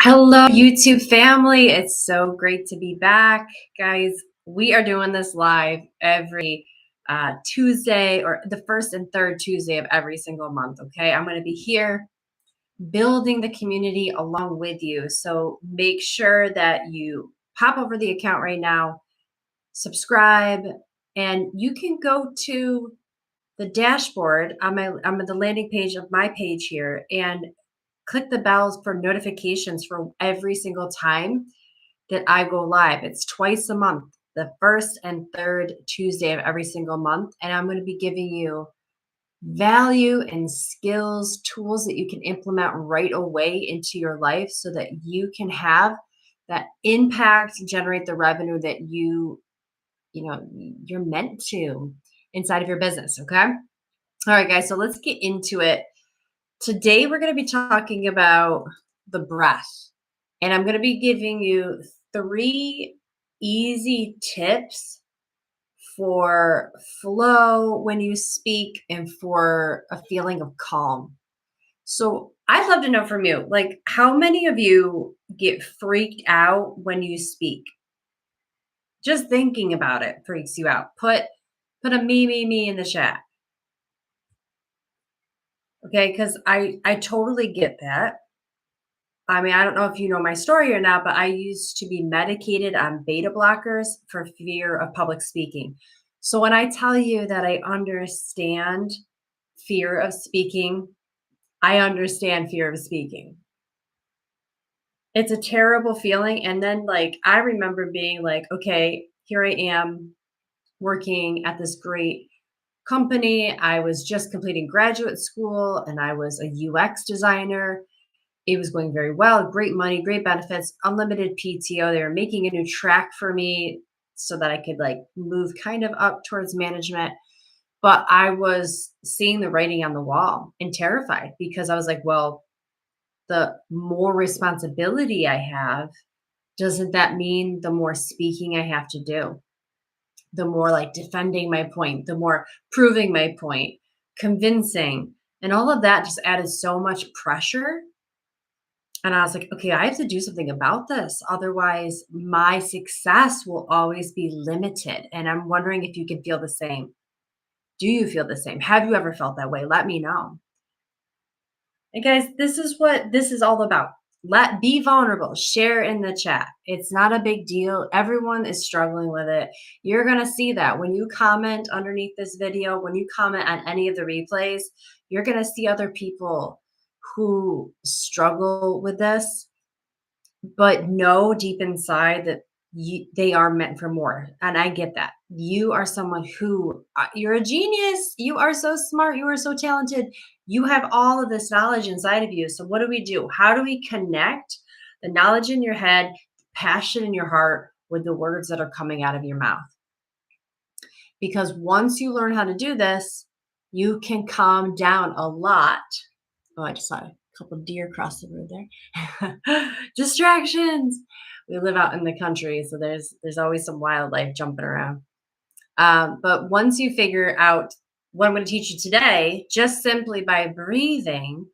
Hello, YouTube family. It's so great to be back. Guys, we are doing this live every Tuesday or the first and third Tuesday of every single month. Okay. I'm going to be here building the community along with you. So make sure that you pop over the account right now, subscribe, and you can go to the dashboard on the landing page of my page here and click the bells for notifications for every single time that I go live. It's twice a month, the first and third Tuesday of every single month. And I'm going to be giving you value and skills, tools that you can implement right away into your life so that you can have that impact, generate the revenue that you're meant to inside of your business. Okay. All right, guys. So let's get into it. Today, we're going to be talking about the breath, and I'm going to be giving you 3 easy tips for flow when you speak and for a feeling of calm. So, I'd love to know from you, like, how many of you get freaked out when you speak? Just thinking about it freaks you out. Put a me in the chat. Okay, because I totally get that. I mean, I don't know if you know my story or not, but I used to be medicated on beta blockers for fear of public speaking. So when I tell you that I understand fear of speaking, I understand fear of speaking. It's a terrible feeling. And then, like, I remember being like, okay, here I am working at this great company. I was just completing graduate school and I was a UX designer. It was going very well, great money, great benefits, unlimited PTO. They were making a new track for me so that I could like move kind of up towards management. But I was seeing the writing on the wall and terrified because I was like, well, the more responsibility I have, doesn't that mean the more speaking I have to do? The more like defending my point, the more proving my point, convincing. And all of that just added so much pressure. And I was like, okay, I have to do something about this. Otherwise, my success will always be limited. And I'm wondering if you can feel the same. Do you feel the same? Have you ever felt that way? Let me know. And guys, this is what this is all about. Be vulnerable, share in the chat. It's not a big deal. Everyone is struggling with it. You're going to see that when you comment underneath this video, when you comment on any of the replays, you're going to see other people who struggle with this but know deep inside that they are meant for more. And I get that. You are someone who you're a genius. You are so smart. You are so talented. You have all of this knowledge inside of you. So what do we do? How do we connect the knowledge in your head, passion in your heart with the words that are coming out of your mouth? Because once you learn how to do this, you can calm down a lot. Oh, I just saw a couple of deer cross the road there. Distractions. We live out in the country, so there's always some wildlife jumping around. But once you figure out what I'm going to teach you today, just simply by breathing,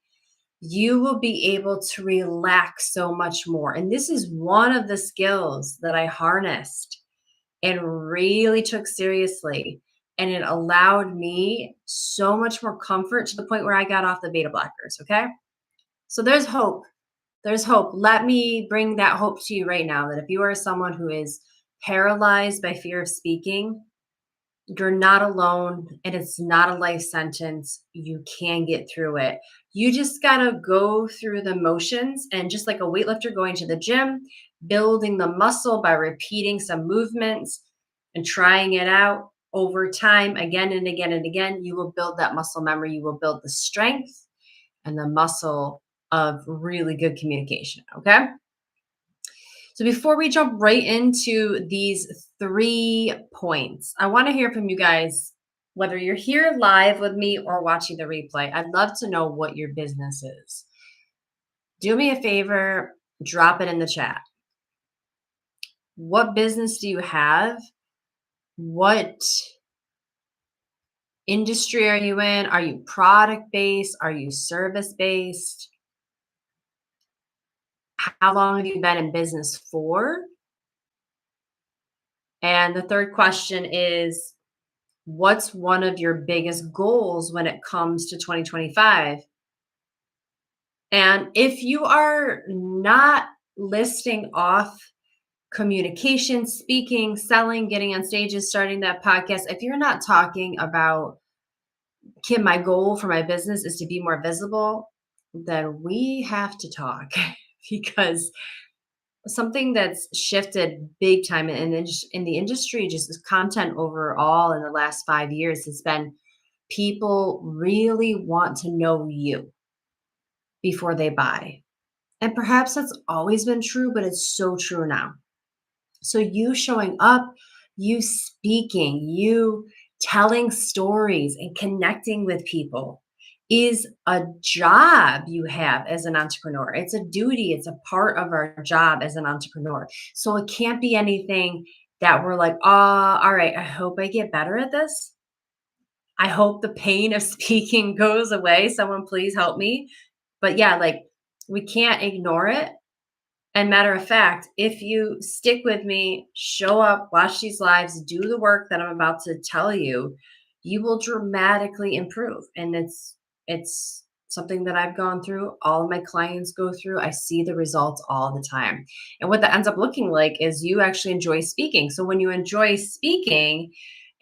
you will be able to relax so much more. And this is one of the skills that I harnessed and really took seriously. And it allowed me so much more comfort to the point where I got off the beta blockers. Okay. So there's hope. There's hope. Let me bring that hope to you right now that if you are someone who is paralyzed by fear of speaking, you're not alone and it's not a life sentence. You can get through it. You just got to go through the motions and just like a weightlifter going to the gym, building the muscle by repeating some movements and trying it out over time again and again and again, you will build that muscle memory. You will build the strength and the muscle of really good communication. Okay. So before we jump right into these 3 points, I want to hear from you guys, whether you're here live with me or watching the replay. I'd love to know what your business is. Do me a favor, drop it in the chat. What business do you have? What industry are you in? Are you product based? Are you service based? How long have you been in business for? And the third question is, what's one of your biggest goals when it comes to 2025? And if you are not listing off communication, speaking, selling, getting on stages, starting that podcast, if you're not talking about, Kim, my goal for my business is to be more visible, then we have to talk because something that's shifted big time in the industry, just as content overall in the last 5 years, has been people really want to know you before they buy. And perhaps that's always been true, but it's so true now. So you showing up, you speaking, you telling stories and connecting with people is a job you have as an entrepreneur. It's a duty, it's a part of our job as an entrepreneur. So it can't be anything that we're like, oh, all right, I hope I get better at this. I hope the pain of speaking goes away. Someone please help me. But yeah, like we can't ignore it, and matter of fact, if you stick with me, show up, watch these lives, do the work that I'm about to tell you, you will dramatically improve. And it's something that I've gone through, all of my clients go through. I see the results all the time. And what that ends up looking like is you actually enjoy speaking. So when you enjoy speaking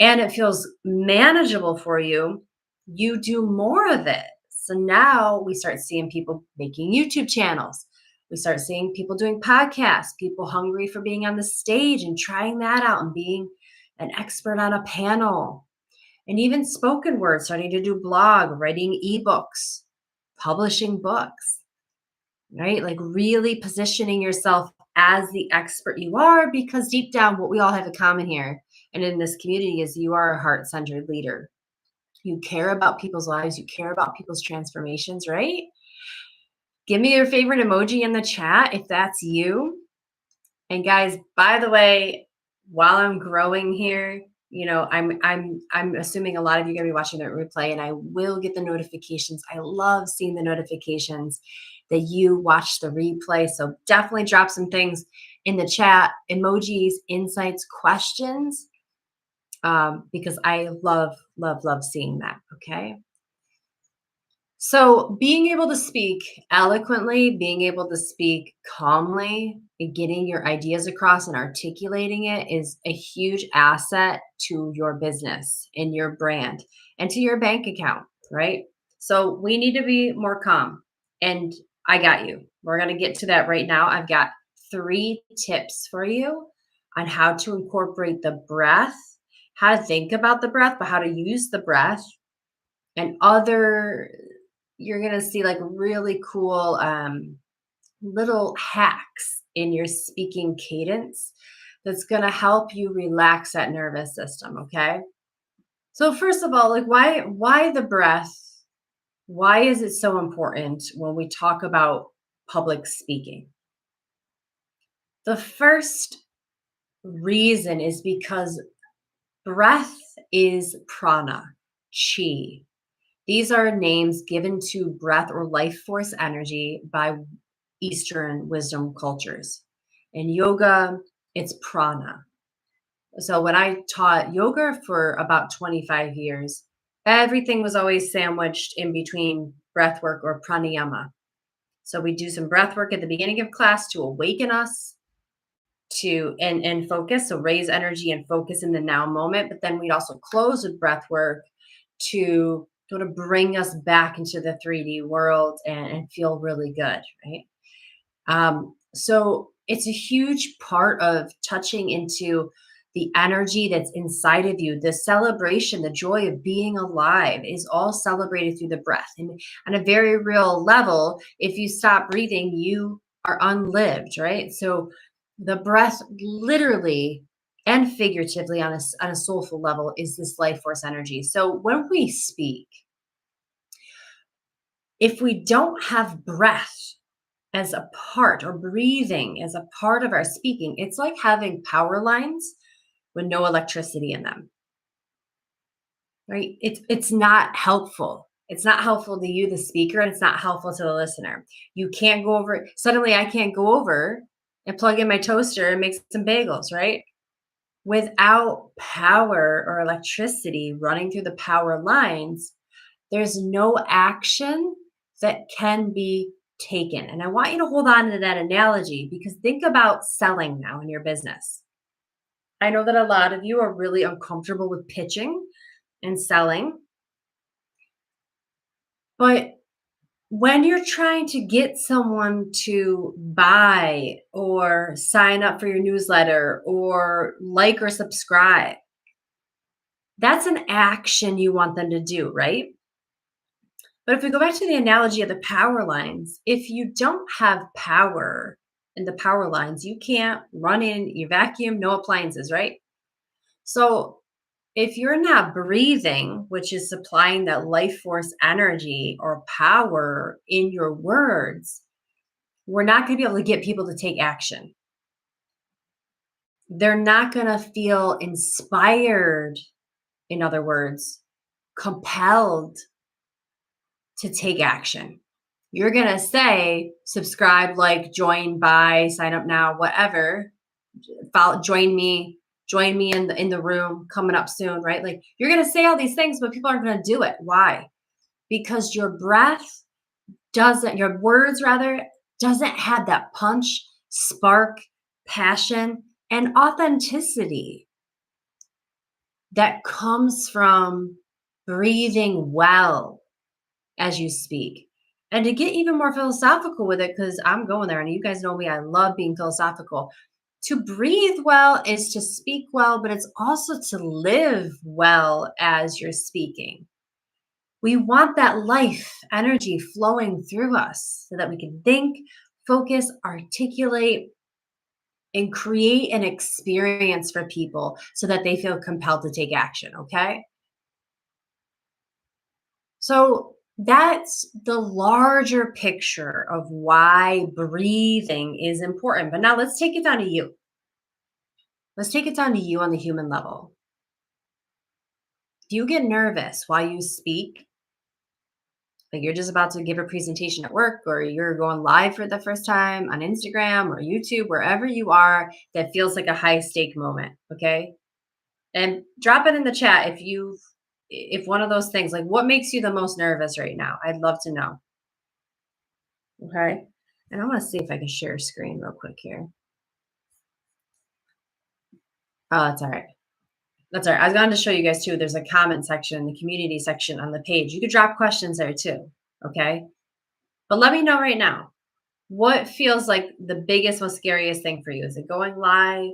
and it feels manageable for you, you do more of it. So now we start seeing people making YouTube channels, we start seeing people doing podcasts, people hungry for being on the stage and trying that out and being an expert on a panel. And even spoken word, starting to do blog, writing ebooks, publishing books, right? Like really positioning yourself as the expert you are, because deep down, what we all have in common here and in this community is you are a heart centered leader. You care about people's lives, you care about people's transformations, right? Give me your favorite emoji in the chat if that's you. And guys, by the way, while I'm growing here, I'm assuming a lot of you are gonna be watching the replay, and I will get the notifications. I love seeing the notifications that you watch the replay. So definitely drop some things in the chat, emojis, insights, questions, because I love, love, love seeing that. Okay. So, being able to speak eloquently, being able to speak calmly, and getting your ideas across and articulating it is a huge asset to your business and your brand and to your bank account, right? So, we need to be more calm. And I got you. We're going to get to that right now. I've got 3 tips for you on how to incorporate the breath, how to think about the breath, but how to use the breath and other, you're gonna see like really cool little hacks in your speaking cadence that's gonna help you relax that nervous system. Okay. So first of all, like why the breath? Why is it so important when we talk about public speaking? The first reason is because breath is prana, chi. These are names given to breath or life force energy by Eastern wisdom cultures. In yoga, it's prana. So when I taught yoga for about 25 years, everything was always sandwiched in between breath work or pranayama. So we do some breath work at the beginning of class to awaken us to and focus, so raise energy and focus in the now moment. But then we'd also close with breath work to sort of bring us back into the 3D world and feel really good, right? So it's a huge part of touching into the energy that's inside of you. The celebration, the joy of being alive is all celebrated through the breath. And on a very real level, if you stop breathing, you are unlived, right? So the breath literally and figuratively on a soulful level is this life force energy. So when we speak, if we don't have breath as a part, or breathing as a part of our speaking, it's like having power lines with no electricity in them, right? It's not helpful. It's not helpful to you, the speaker, and it's not helpful to the listener. You can't go over, suddenly I can't go over and plug in my toaster and make some bagels, right? Without power or electricity running through the power lines, there's no action that can be taken. And I want you to hold on to that analogy because think about selling now in your business. I know that a lot of you are really uncomfortable with pitching and selling, but when you're trying to get someone to buy or sign up for your newsletter or like or subscribe, that's an action you want them to do, right? But if we go back to the analogy of the power lines, if you don't have power in the power lines, you can't run in your vacuum, no appliances, right? So if you're not breathing, which is supplying that life force energy or power in your words, we're not going to be able to get people to take action. They're not going to feel inspired, in other words, compelled to take action. You're going to say, subscribe, like, join, buy, sign up now, whatever. Follow, join me in the room coming up soon, right? Like you're going to say all these things, but people aren't going to do it. Why? Because your words rather, doesn't have that punch, spark, passion, and authenticity that comes from breathing well as you speak. And to get even more philosophical with it, because I'm going there, and you guys know me, I love being philosophical. To breathe well is to speak well, but it's also to live well as you're speaking. We want that life energy flowing through us so that we can think, focus, articulate, and create an experience for people so that they feel compelled to take action. Okay. So that's the larger picture of why breathing is important. But now let's take it down to you. Let's take it down to you on the human level. Do you get nervous while you speak? Like you're just about to give a presentation at work, or you're going live for the first time on Instagram or YouTube, wherever you are, that feels like a high stake moment. Okay. And drop it in the chat if one of those things, like what makes you the most nervous right now? I'd love to know. Okay. And I want to see if I can share a screen real quick here. Oh, that's all right. That's all right. I was going to show you guys too. There's a comment section, the community section on the page. You could drop questions there too. Okay. But let me know right now. What feels like the biggest, most scariest thing for you? Is it going live?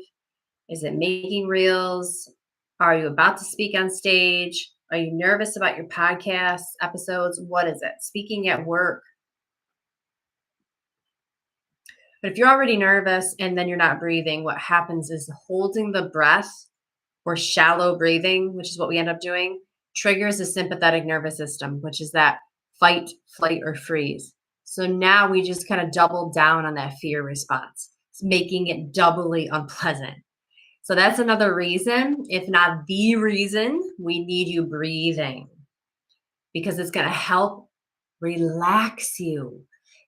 Is it making reels? Are you about to speak on stage? Are you nervous about your podcast episodes? What is it? Speaking at work? But if you're already nervous and then you're not breathing, what happens is holding the breath or shallow breathing, which is what we end up doing, triggers the sympathetic nervous system, which is that fight, flight, or freeze. So now we just kind of double down on that fear response. It's making it doubly unpleasant. So that's another reason, if not the reason, we need you breathing because it's going to help relax you.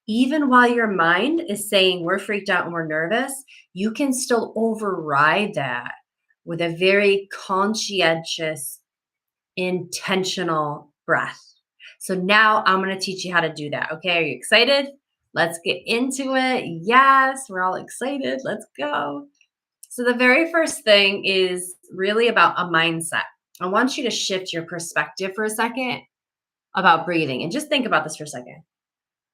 Even while your mind is saying we're freaked out and we're nervous, you can still override that with a very conscientious, intentional breath. So now I'm going to teach you how to do that. Okay, are you excited? Let's get into it. Yes, we're all excited. Let's go. So the very first thing is really about a mindset. I want you to shift your perspective for a second about breathing and just think about this for a second.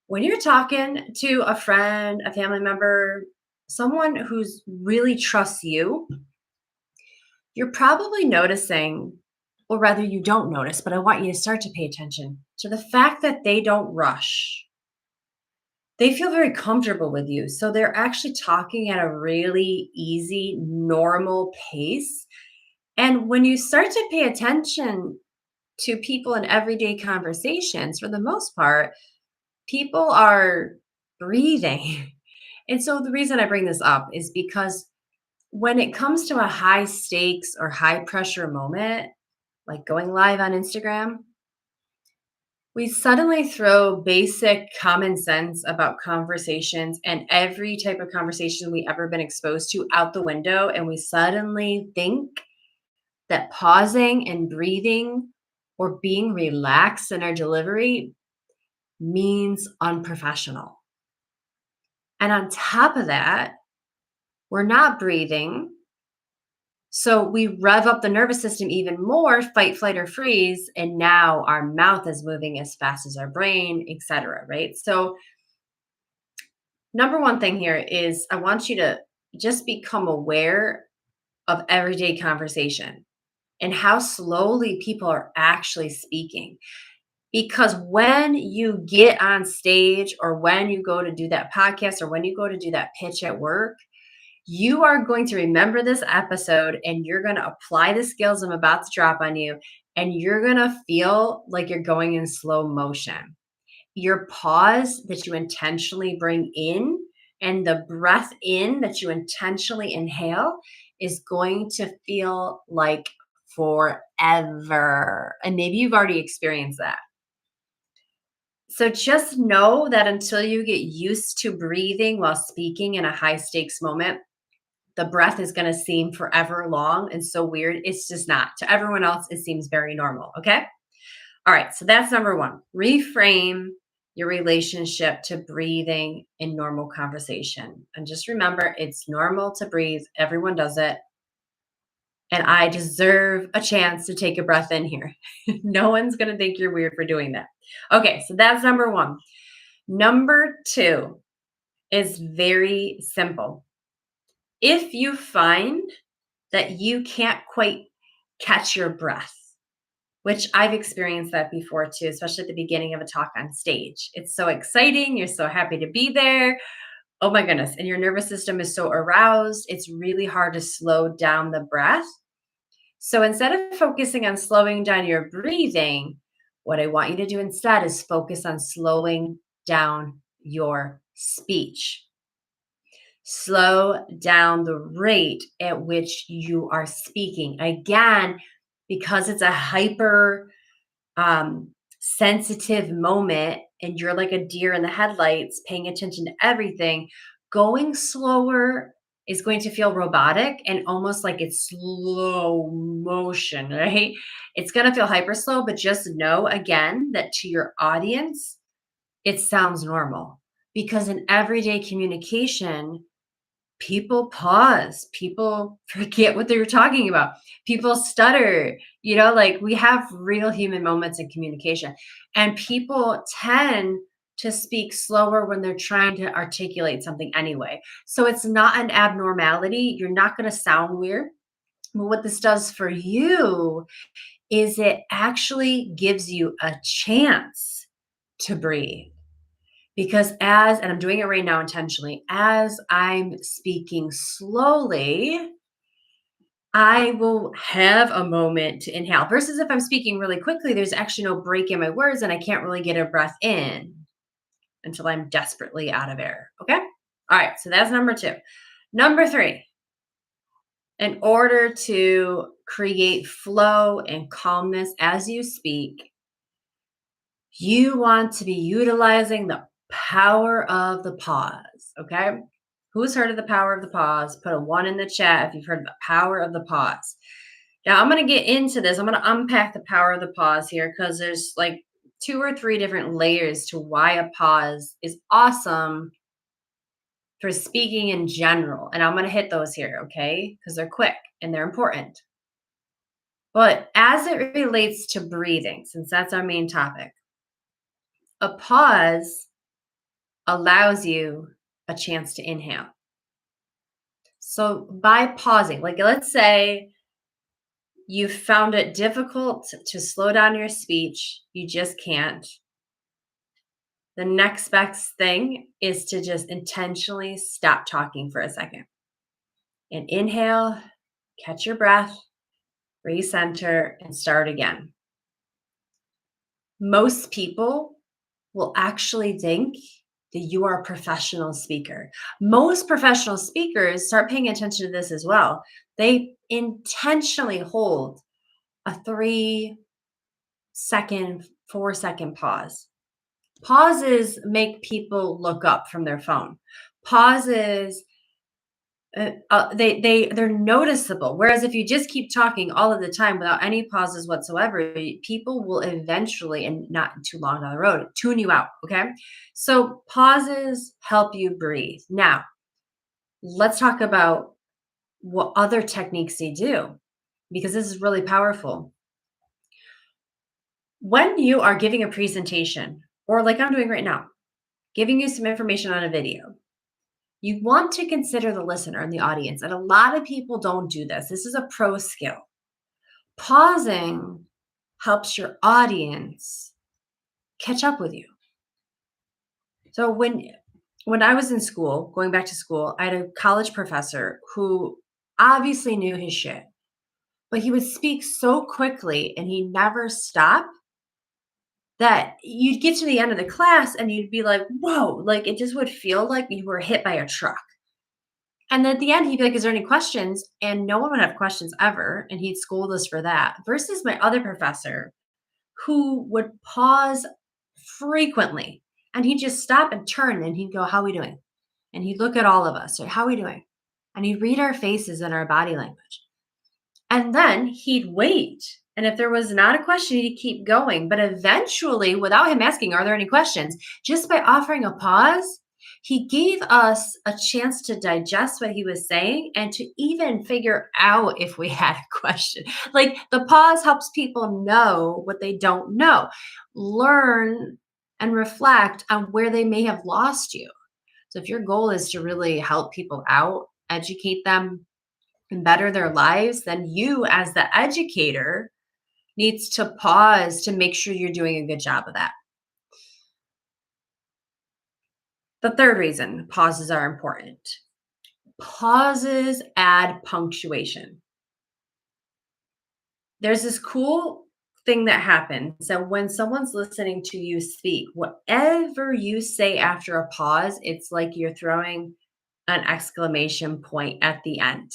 When you're talking to a friend, a family member, someone who's really trusts you, you're probably noticing, or rather you don't notice, but I want you to start to pay attention to the fact that they don't rush. They feel very comfortable with you. So they're actually talking at a really easy, normal pace. And when you start to pay attention to people in everyday conversations, for the most part, people are breathing. And so the reason I bring this up is because when it comes to a high stakes or high pressure moment, like going live on Instagram, We suddenly throw basic common sense about conversations and every type of conversation we ever been exposed to out the window. And we suddenly think that pausing and breathing or being relaxed in our delivery means unprofessional. And on top of that, we're not breathing. So we rev up the nervous system even more, fight, flight, or freeze. And now our mouth is moving as fast as our brain, etc. Right? So, number one thing here is I want you to just become aware of everyday conversation and how slowly people are actually speaking. Because when you get on stage or when you go to do that podcast or when you go to do that pitch at work, you are going to remember this episode and you're going to apply the skills I'm about to drop on you, and you're going to feel like you're going in slow motion. Your pause that you intentionally bring in and the breath in that you intentionally inhale is going to feel like forever. And maybe you've already experienced that. So just know that until you get used to breathing while speaking in a high stakes moment, the breath is going to seem forever long and so weird. It's just not. To everyone else, it seems very normal. Okay. All right. So that's number one. Reframe your relationship to breathing in normal conversation. And just remember, it's normal to breathe. Everyone does it. And I deserve a chance to take a breath in here. No one's going to think you're weird for doing that. Okay. So that's number one. Number two is very simple. If you find that you can't quite catch your breath, which I've experienced that before too, especially at the beginning of a talk on stage. It's so exciting. You're so happy to be there. Oh my goodness. And your nervous system is so aroused. It's really hard to slow down the breath. So instead of focusing on slowing down your breathing, what I want you to do instead is focus on slowing down your speech. Slow down the rate at which you are speaking. Again, because it's a hyper sensitive moment and you're like a deer in the headlights paying attention to everything, going slower is going to feel robotic and almost like it's slow motion, right? It's going to feel hyper slow, but just know again that to your audience, it sounds normal because in everyday communication, people pause, people forget what they were talking about, people stutter, like we have real human moments in communication, and people tend to speak slower when they're trying to articulate something anyway. So it's not an abnormality. You're not going to sound weird. But what this does for you is it actually gives you a chance to breathe. Because and I'm doing it right now intentionally, as I'm speaking slowly, I will have a moment to inhale. Versus if I'm speaking really quickly, there's actually no break in my words and I can't really get a breath in until I'm desperately out of air. Okay. All right. So that's number two. Number three, in order to create flow and calmness as you speak, you want to be utilizing the power of the pause. Okay. Who's heard of the power of the pause? Put a one in the chat if you've heard of the power of the pause. Now, I'm going to get into this. I'm going to unpack the power of the pause here because there's like 2 or 3 different layers to why a pause is awesome for speaking in general. And I'm going to hit those here, okay? Because they're quick and they're important. But as it relates to breathing, since that's our main topic, a pause allows you a chance to inhale. So by pausing, like let's say you found it difficult to slow down your speech, you just can't. The next best thing is to just intentionally stop talking for a second and inhale, catch your breath, recenter, and start again. Most people will actually think that you are a professional speaker. Most professional speakers start paying attention to this as well. They intentionally hold a 3-second, 4-second pause. Pauses make people look up from their phone. Pauses, they're noticeable. Whereas if you just keep talking all of the time without any pauses whatsoever, people will eventually, and not too long down the road, tune you out. Okay, so pauses help you breathe. Now, let's talk about what other techniques they do, because this is really powerful. When you are giving a presentation, or like I'm doing right now, giving you some information on a video, you want to consider the listener and the audience. And a lot of people don't do this. This is a pro skill. Pausing helps your audience catch up with you. So when I was in school, going back to school, I had a college professor who obviously knew his shit, but he would speak so quickly and he never stopped that you'd get to the end of the class and you'd be like, whoa, like it just would feel like you were hit by a truck. And at the end, he'd be like, "Is there any questions?" And no one would have questions ever, and he'd scold us for that. Versus my other professor, who would pause frequently, and he'd just stop and turn, and he'd go, "How we doing?" And he'd look at all of us, or "How we doing?" And he'd read our faces and our body language. And then he'd wait. And if there was not a question, he'd keep going. But eventually, without him asking, "Are there any questions?" just by offering a pause, he gave us a chance to digest what he was saying and to even figure out if we had a question. Like the pause helps people know what they don't know, learn and reflect on where they may have lost you. So if your goal is to really help people out, educate them, and better their lives, then you, as the educator, needs to pause to make sure you're doing a good job of that. The third reason pauses are important. Pauses add punctuation. There's this cool thing that happens. So when someone's listening to you speak, whatever you say after a pause, it's like you're throwing an exclamation point at the end.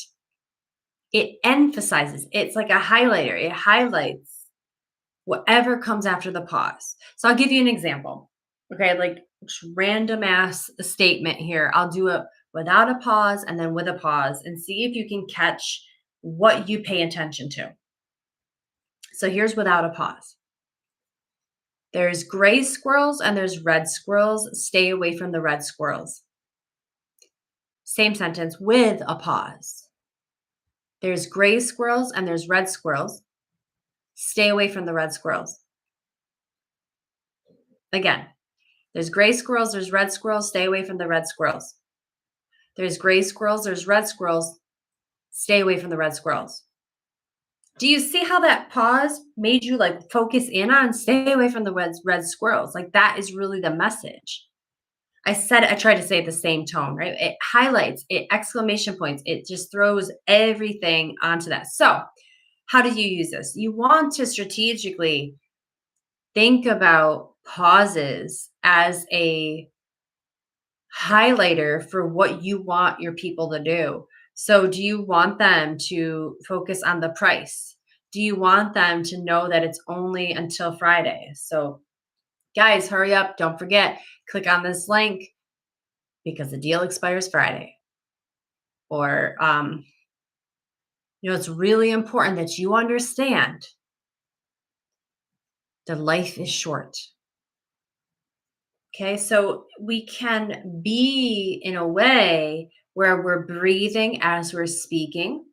It emphasizes, it's like a highlighter. It highlights whatever comes after the pause. So I'll give you an example. Okay, like random ass statement here. I'll do it without a pause and then with a pause and see if you can catch what you pay attention to. So here's without a pause. There's gray squirrels and there's red squirrels. Stay away from the red squirrels. Same sentence with a pause. There's gray squirrels and there's red squirrels. Stay away from the red squirrels. Again, there's gray squirrels, there's red squirrels. Stay away from the red squirrels. There's gray squirrels, there's red squirrels. Stay away from the red squirrels. Do you see how that pause made you like focus in on stay away from the red squirrels? Like that is really the message. I tried to say it the same tone, right? It highlights, it exclamation points, it just throws everything onto that. So, how do you use this? You want to strategically think about pauses as a highlighter for what you want your people to do. So, do you want them to focus on the price? Do you want them to know that it's only until Friday? So, guys, hurry up. Don't forget, click on this link because the deal expires Friday. Or, it's really important that you understand that life is short. Okay, so we can be in a way where we're breathing as we're speaking.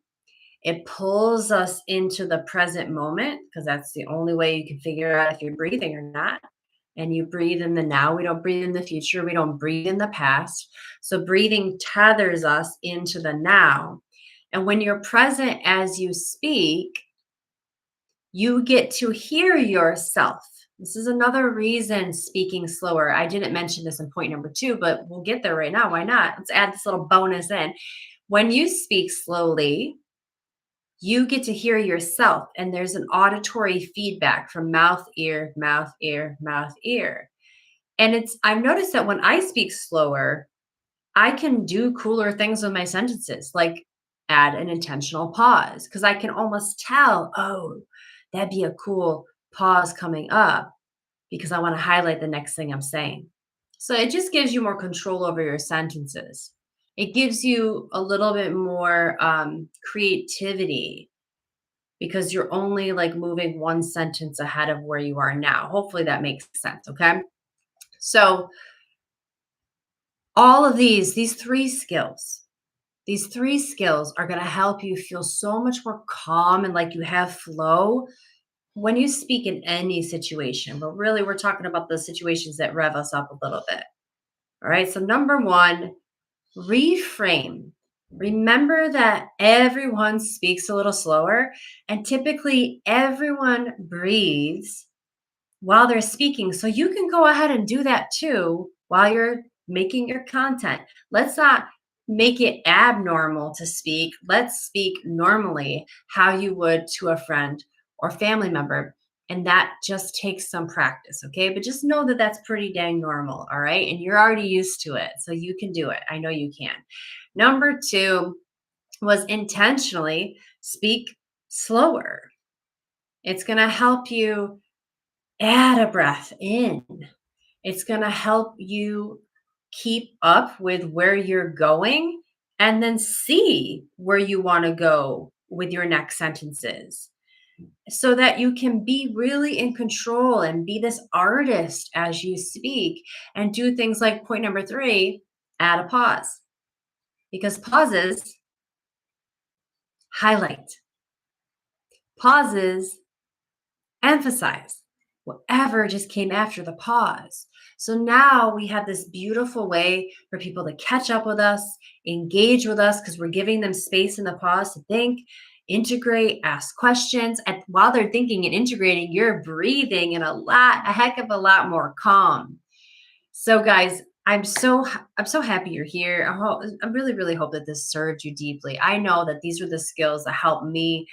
It pulls us into the present moment because that's the only way you can figure out if you're breathing or not. And you breathe in the now. We don't breathe in the future. We don't breathe in the past. So breathing tethers us into the now. And when you're present as you speak, you get to hear yourself. This is another reason speaking slower. I didn't mention this in point number 2, but we'll get there right now. Why not? Let's add this little bonus in. When you speak slowly, you get to hear yourself, and there's an auditory feedback from mouth, ear, mouth, ear, mouth, ear. And I've noticed that when I speak slower, I can do cooler things with my sentences, like add an intentional pause, because I can almost tell, oh, that'd be a cool pause coming up. because I want to highlight the next thing I'm saying. So it just gives you more control over your sentences. It gives you a little bit more creativity because you're only like moving one sentence ahead of where you are now. Hopefully that makes sense. Okay. So all of these three skills are going to help you feel so much more calm and like you have flow when you speak in any situation. But really, we're talking about the situations that rev us up a little bit. All right. So, number one, reframe. Remember that everyone speaks a little slower, and typically everyone breathes while they're speaking. So you can go ahead and do that too while you're making your content. Let's not make it abnormal to speak. Let's speak normally how you would to a friend or family member. And that just takes some practice, okay? But just know that that's pretty dang normal, all right? And you're already used to it. So you can do it. I know you can. Number two was intentionally speak slower. It's going to help you add a breath in. It's going to help you keep up with where you're going and then see where you want to go with your next sentences so that you can be really in control and be this artist as you speak and do things like point number three, add a pause because pauses highlight, pauses emphasize whatever just came after the pause. So now we have this beautiful way for people to catch up with us, engage with us, because we're giving them space in the pause to think, integrate, ask questions. And while they're thinking and integrating, you're breathing and a heck of a lot more calm. So guys, I'm so happy you're here. I really hope that this served you deeply. I know that these are the skills that help me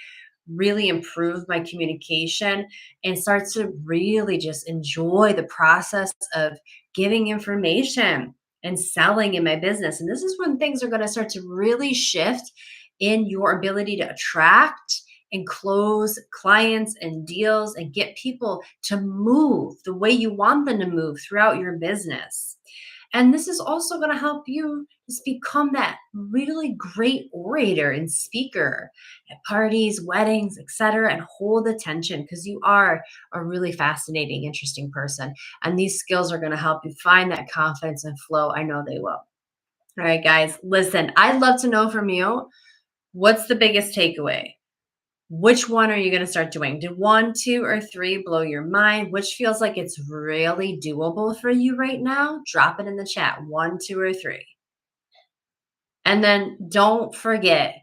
really improve my communication and start to really just enjoy the process of giving information and selling in my business. And this is when things are going to start to really shift in your ability to attract and close clients and deals and get people to move the way you want them to move throughout your business. And this is also going to help you just become that really great orator and speaker at parties, weddings, etc., and hold attention because you are a really fascinating, interesting person. And these skills are going to help you find that confidence and flow. I know they will. All right, guys, listen, I'd love to know from you, what's the biggest takeaway? Which one are you going to start doing? Do one, two, or three blow your mind? Which feels like it's really doable for you right now? Drop it in the chat. One, two, or three. And then don't forget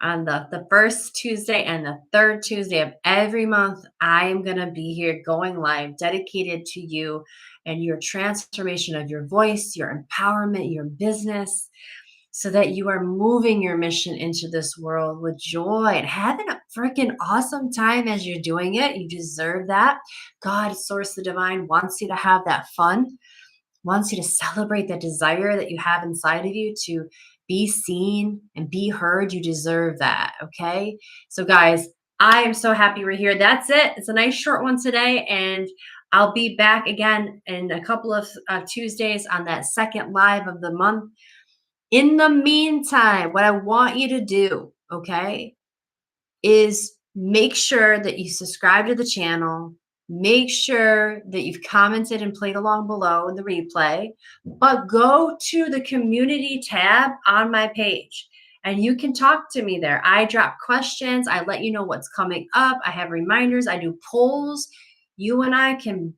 on the first Tuesday and the third Tuesday of every month, I am going to be here going live, dedicated to you and your transformation of your voice, your empowerment, your business, so that you are moving your mission into this world with joy and having a freaking awesome time as you're doing it. You deserve that. God, Source, the Divine wants you to have that fun, wants you to celebrate that desire that you have inside of you to be seen and be heard. You deserve that. Okay. So, guys, I am so happy we're here. That's it. It's a nice short one today. And I'll be back again in a couple of Tuesdays on that second live of the month. In the meantime, what I want you to do, okay, is make sure that you subscribe to the channel. Make sure that you've commented and played along below in the replay, but go to the community tab on my page and you can talk to me there. I drop questions. I let you know what's coming up. I have reminders. I do polls. You and I can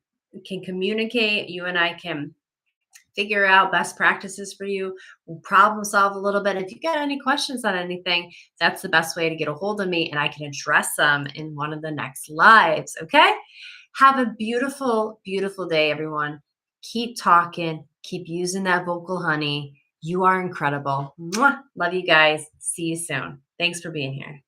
communicate. You and I can figure out best practices for you. We'll problem solve a little bit. If you got any questions on anything, that's the best way to get a hold of me and I can address them in one of the next lives. Okay. Have a beautiful, beautiful day, everyone. Keep talking, keep using that vocal honey. You are incredible. Mwah. Love you guys. See you soon. Thanks for being here.